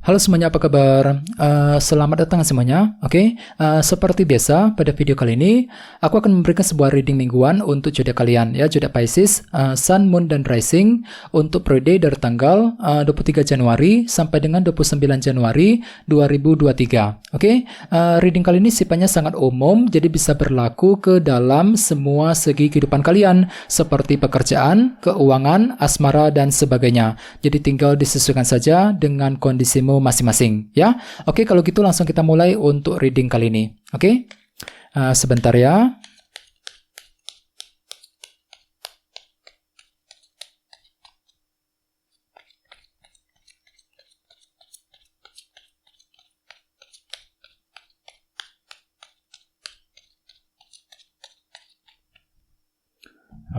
Halo semuanya, apa kabar? Selamat datang semuanya. Oke, seperti biasa pada video kali ini aku akan memberikan sebuah reading mingguan untuk zodiak kalian ya, zodiak Pisces, Sun, Moon dan Rising untuk periode dari tanggal 23 Januari sampai dengan 29 Januari 2023. Oke, reading kali ini sifatnya sangat umum, jadi bisa berlaku ke dalam semua segi kehidupan kalian seperti pekerjaan, keuangan, asmara dan sebagainya. Jadi tinggal disesuaikan saja dengan kondisimu masing-masing ya. Oke, kalau gitu langsung kita mulai untuk reading kali ini. Oke, sebentar ya.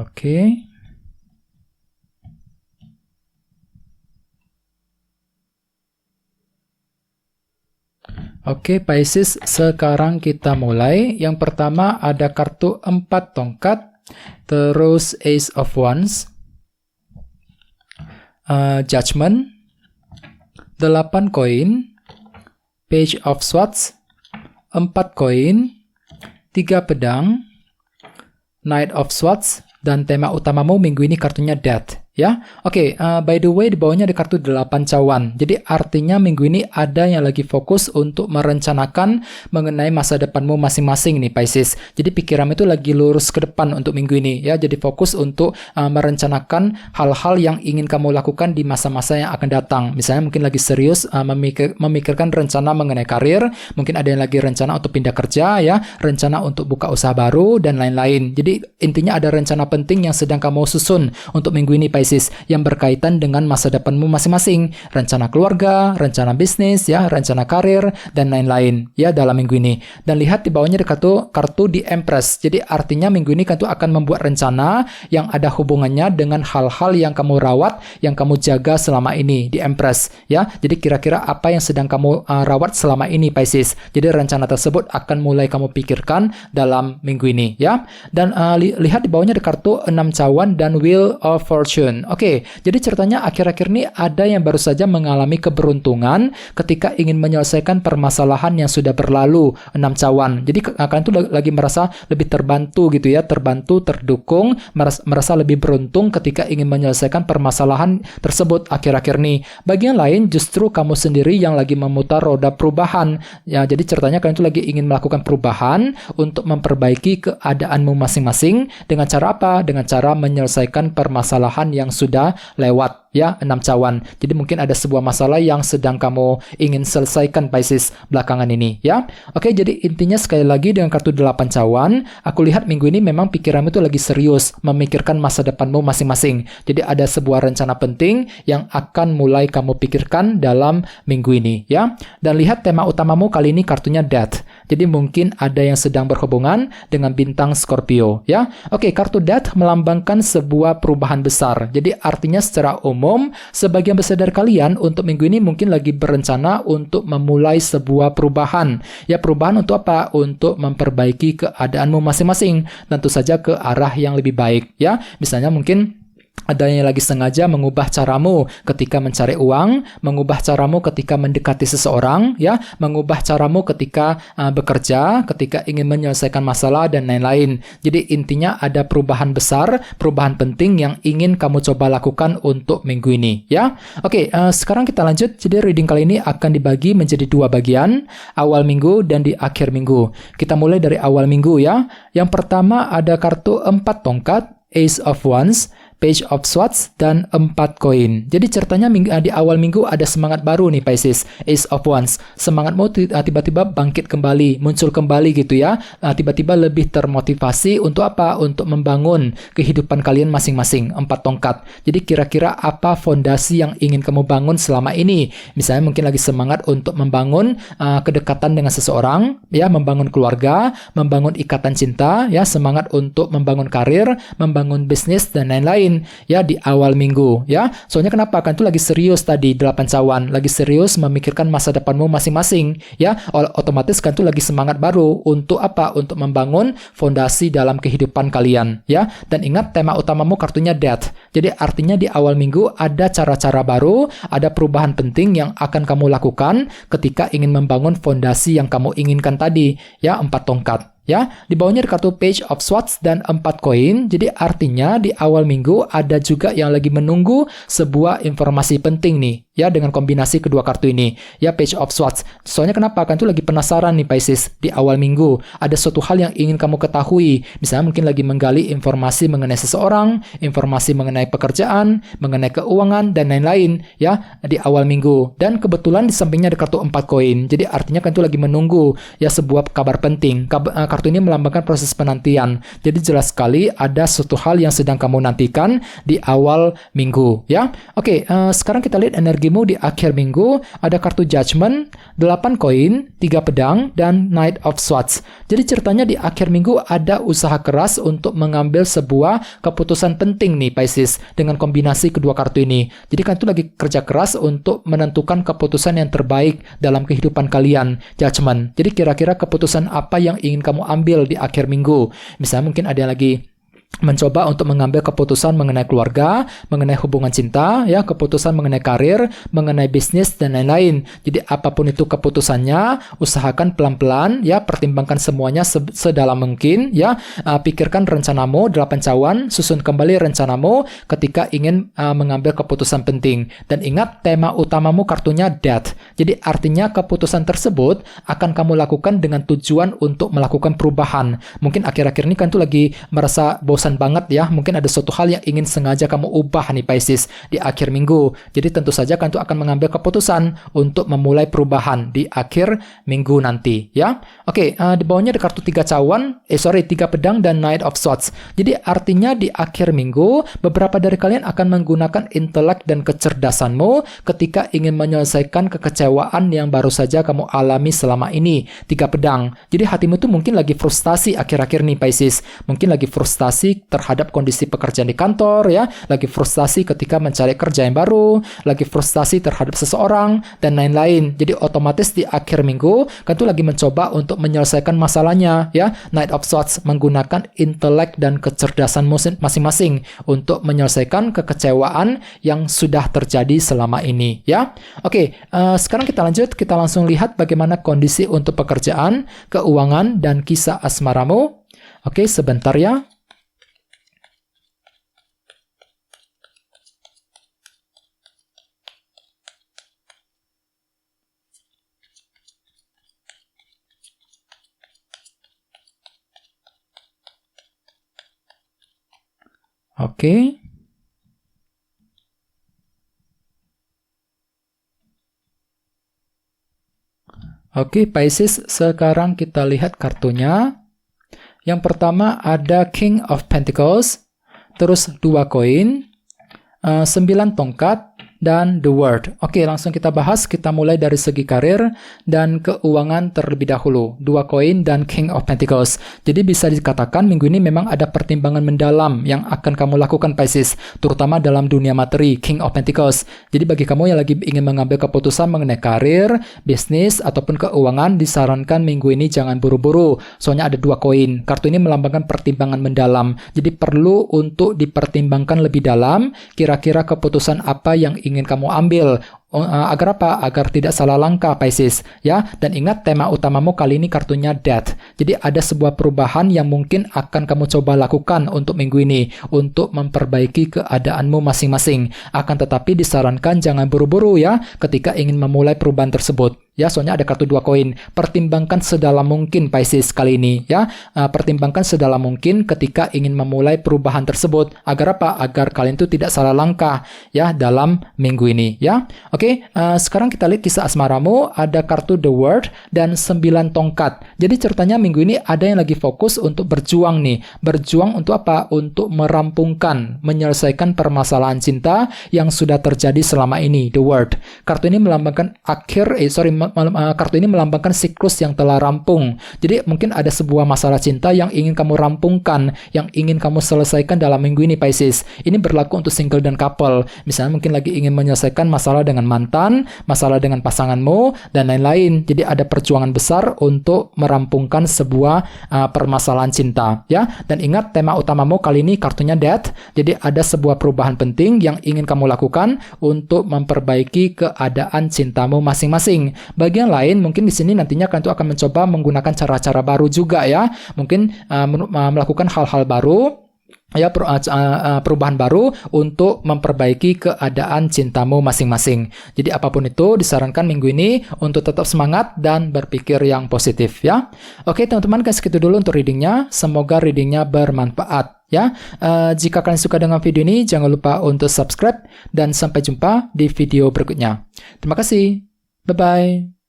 Oke. Oke, Pisces, sekarang kita mulai. Yang pertama ada kartu 4 tongkat, terus Ace of Wands, Judgment, 8 koin, Page of Swords, 4 koin, 3 pedang, Knight of Swords, dan tema utamamu minggu ini kartunya Death. Ya, oke. By the way, di bawahnya ada kartu 8 cawan. Jadi artinya minggu ini ada yang lagi fokus untuk merencanakan mengenai masa depanmu masing-masing nih Pisces. Jadi pikiranmu itu lagi lurus ke depan untuk minggu ini ya. Jadi fokus untuk merencanakan hal-hal yang ingin kamu lakukan di masa-masa yang akan datang. Misalnya mungkin lagi serius memikirkan rencana mengenai karir, mungkin ada yang lagi rencana untuk pindah kerja ya, rencana untuk buka usaha baru dan lain-lain. Jadi intinya ada rencana penting yang sedang kamu susun untuk minggu ini Pisces, yang berkaitan dengan masa depanmu masing-masing, rencana keluarga, rencana bisnis, ya, rencana karir, dan lain-lain, ya, dalam minggu ini. Dan lihat di bawahnya ada kartu di Empress. Jadi artinya minggu ini kamu akan membuat rencana yang ada hubungannya dengan hal-hal yang kamu rawat, yang kamu jaga selama ini di Empress, ya. Jadi kira-kira apa yang sedang kamu rawat selama ini, Pisces. Jadi rencana tersebut akan mulai kamu pikirkan dalam minggu ini, ya. Dan lihat di bawahnya ada kartu 6 cawan dan Wheel of Fortune. Oke, jadi ceritanya akhir-akhir ini ada yang baru saja mengalami keberuntungan ketika ingin menyelesaikan permasalahan yang sudah berlalu, 6 cawan. Jadi kalian tuh lagi merasa lebih terbantu gitu ya, terbantu, terdukung, merasa lebih beruntung ketika ingin menyelesaikan permasalahan tersebut akhir-akhir ini. Bagi yang lain justru kamu sendiri yang lagi memutar roda perubahan. Ya, jadi ceritanya kalian tuh lagi ingin melakukan perubahan untuk memperbaiki keadaanmu masing-masing dengan cara apa? Dengan cara menyelesaikan permasalahan yang sudah lewat ya, 6 cawan. Jadi mungkin ada sebuah masalah yang sedang kamu ingin selesaikan Pisces belakangan ini ya. Oke, jadi intinya sekali lagi dengan kartu 8 cawan, aku lihat minggu ini memang pikiranmu itu lagi serius memikirkan masa depanmu masing-masing. Jadi ada sebuah rencana penting yang akan mulai kamu pikirkan dalam minggu ini ya. Dan lihat tema utamamu kali ini kartunya Death. Jadi mungkin ada yang sedang berhubungan dengan bintang Scorpio ya. Oke, kartu Death melambangkan sebuah perubahan besar. Jadi artinya secara umum, sebagian besar dari kalian untuk minggu ini mungkin lagi berencana untuk memulai sebuah perubahan. Ya, perubahan untuk apa? Untuk memperbaiki keadaanmu masing-masing. Tentu saja ke arah yang lebih baik. Ya, misalnya mungkin ada yang lagi sengaja mengubah caramu ketika mencari uang, mengubah caramu ketika mendekati seseorang, ya, mengubah caramu ketika bekerja, ketika ingin menyelesaikan masalah dan lain-lain. Jadi intinya ada perubahan besar, perubahan penting yang ingin kamu coba lakukan untuk minggu ini, ya. Oke, sekarang kita lanjut. Jadi reading kali ini akan dibagi menjadi 2 bagian, awal minggu dan di akhir minggu. Kita mulai dari awal minggu ya. Yang pertama ada kartu 4 tongkat, Ace of Wands, Page of Swords, dan 4 koin. Jadi ceritanya di awal minggu ada semangat baru nih Pisces, Ace of Wands. Semangatmu tiba-tiba bangkit kembali, muncul kembali gitu ya. Tiba-tiba lebih termotivasi untuk apa? Untuk membangun kehidupan kalian masing-masing, 4 tongkat. Jadi kira-kira apa fondasi yang ingin kamu bangun selama ini? Misalnya mungkin lagi semangat untuk membangun kedekatan dengan seseorang, ya, membangun keluarga, membangun ikatan cinta, ya, semangat untuk membangun karir, membangun bisnis dan lain-lain. lain ya di awal minggu ya. Soalnya kenapa? Kan itu lagi serius tadi 8 cawan, lagi serius memikirkan masa depanmu masing-masing ya. Otomatis kan itu lagi semangat baru untuk apa? Untuk membangun fondasi dalam kehidupan kalian ya. Dan ingat tema utamamu kartunya Death. Jadi artinya di awal minggu ada cara-cara baru, ada perubahan penting yang akan kamu lakukan ketika ingin membangun fondasi yang kamu inginkan tadi ya, 4 tongkat. Ya, di bawahnya ada kartu Page of Swords dan 4 koin. Jadi artinya di awal minggu ada juga yang lagi menunggu sebuah informasi penting nih. Ya, dengan kombinasi kedua kartu ini. Ya, Page of Swords. Soalnya kenapa? Kan tuh lagi penasaran nih Pisces di awal minggu. Ada suatu hal yang ingin kamu ketahui. Misalnya mungkin lagi menggali informasi mengenai seseorang, informasi mengenai pekerjaan, mengenai keuangan, dan lain-lain. Ya, di awal minggu. Dan kebetulan di sampingnya ada kartu 4 koin. Jadi artinya kan tuh lagi menunggu ya sebuah kabar penting. Kartu ini melambangkan proses penantian. Jadi jelas sekali ada suatu hal yang sedang kamu nantikan di awal minggu ya. Oke, sekarang kita lihat energimu di akhir minggu. Ada kartu Judgment, 8 koin, 3 pedang, dan Knight of Swords. Jadi ceritanya di akhir minggu ada usaha keras untuk mengambil sebuah keputusan penting nih Pisces dengan kombinasi kedua kartu ini. Jadi kan itu lagi kerja keras untuk menentukan keputusan yang terbaik dalam kehidupan kalian. Judgment. Jadi kira-kira keputusan apa yang ingin kamu ambil di akhir minggu. Misalnya mungkin ada yang lagi mencoba untuk mengambil keputusan mengenai keluarga, mengenai hubungan cinta, ya, keputusan mengenai karir, mengenai bisnis, dan lain-lain. Jadi apapun itu keputusannya, usahakan pelan-pelan, ya, pertimbangkan semuanya sedalam mungkin, ya, pikirkan rencanamu, 8 cawan, susun kembali rencanamu ketika ingin mengambil keputusan penting. Dan ingat, tema utamamu kartunya Death. Jadi artinya keputusan tersebut akan kamu lakukan dengan tujuan untuk melakukan perubahan. Mungkin akhir-akhir ini kan tuh lagi merasa bosan banget ya, mungkin ada suatu hal yang ingin sengaja kamu ubah nih Pisces di akhir minggu. Jadi tentu saja kan itu akan mengambil keputusan untuk memulai perubahan di akhir minggu nanti ya. Oke, di bawahnya ada kartu 3 cawan, 3 pedang dan Knight of Swords. Jadi artinya di akhir minggu beberapa dari kalian akan menggunakan intelek dan kecerdasanmu ketika ingin menyelesaikan kekecewaan yang baru saja kamu alami selama ini. 3 pedang. Jadi hatimu tuh mungkin lagi frustasi akhir-akhir nih Pisces. Mungkin lagi frustasi terhadap kondisi pekerjaan di kantor ya, lagi frustasi ketika mencari kerja yang baru, lagi frustasi terhadap seseorang dan lain-lain. Jadi otomatis di akhir minggu kan tuh lagi mencoba untuk menyelesaikan masalahnya ya. Knight of Swords menggunakan intelek dan kecerdasan masing-masing untuk menyelesaikan kekecewaan yang sudah terjadi selama ini ya. Oke, sekarang kita lanjut, kita langsung lihat bagaimana kondisi untuk pekerjaan, keuangan dan kisah asmaramu. Oke, sebentar ya. Oke. Oke, Pisces, sekarang kita lihat kartunya. Yang pertama ada King of Pentacles, terus 2 koin, 9 tongkat, dan The World. Oke, langsung kita bahas. Kita mulai dari segi karir dan keuangan terlebih dahulu. 2 koin dan King of Pentacles. Jadi bisa dikatakan minggu ini memang ada pertimbangan mendalam yang akan kamu lakukan Pisces, terutama dalam dunia materi, King of Pentacles. Jadi bagi kamu yang lagi ingin mengambil keputusan mengenai karir, bisnis, ataupun keuangan, disarankan minggu ini jangan buru-buru. Soalnya ada 2 koin. Kartu ini melambangkan pertimbangan mendalam. Jadi perlu untuk dipertimbangkan lebih dalam, kira-kira keputusan apa yang ingin kamu ambil. Agar apa? Agar tidak salah langkah Pisces ya. Dan ingat, tema utamamu kali ini kartunya Death. Jadi ada sebuah perubahan yang mungkin akan kamu coba lakukan untuk minggu ini untuk memperbaiki keadaanmu masing-masing. Akan tetapi disarankan jangan buru-buru ya ketika ingin memulai perubahan tersebut. Ya, soalnya ada kartu 2 koin. Pertimbangkan sedalam mungkin Pisces kali ini ya. Pertimbangkan sedalam mungkin ketika ingin memulai perubahan tersebut. Agar apa? Agar kalian itu tidak salah langkah ya dalam minggu ini ya. Oke, sekarang kita lihat kisah asmaramu. Ada kartu The World dan 9 tongkat. Jadi ceritanya minggu ini ada yang lagi fokus untuk berjuang nih. Berjuang untuk apa? Untuk merampungkan, menyelesaikan permasalahan cinta yang sudah terjadi selama ini. The World. Kartu ini melambangkan kartu ini melambangkan siklus yang telah rampung. Jadi mungkin ada sebuah masalah cinta yang ingin kamu rampungkan, yang ingin kamu selesaikan dalam minggu ini, Pisces. Ini berlaku untuk single dan couple. Misalnya mungkin lagi ingin menyelesaikan masalah dengan mantan, masalah dengan pasanganmu, dan lain-lain. Jadi ada perjuangan besar untuk merampungkan sebuah permasalahan cinta, ya. Dan ingat, tema utamamu kali ini kartunya Death. Jadi ada sebuah perubahan penting yang ingin kamu lakukan untuk memperbaiki keadaan cintamu masing-masing. Bagi yang lain, mungkin di sini nantinya kalian tuh akan mencoba menggunakan cara-cara baru juga, ya. Mungkin melakukan hal-hal baru, ya, perubahan baru untuk memperbaiki keadaan cintamu masing-masing. Jadi apapun itu disarankan minggu ini untuk tetap semangat dan berpikir yang positif, ya. Oke teman-teman, segitu dulu untuk readingnya. Semoga readingnya bermanfaat, ya. Jika kalian suka dengan video ini, jangan lupa untuk subscribe dan sampai jumpa di video berikutnya. Terima kasih. Bye-bye.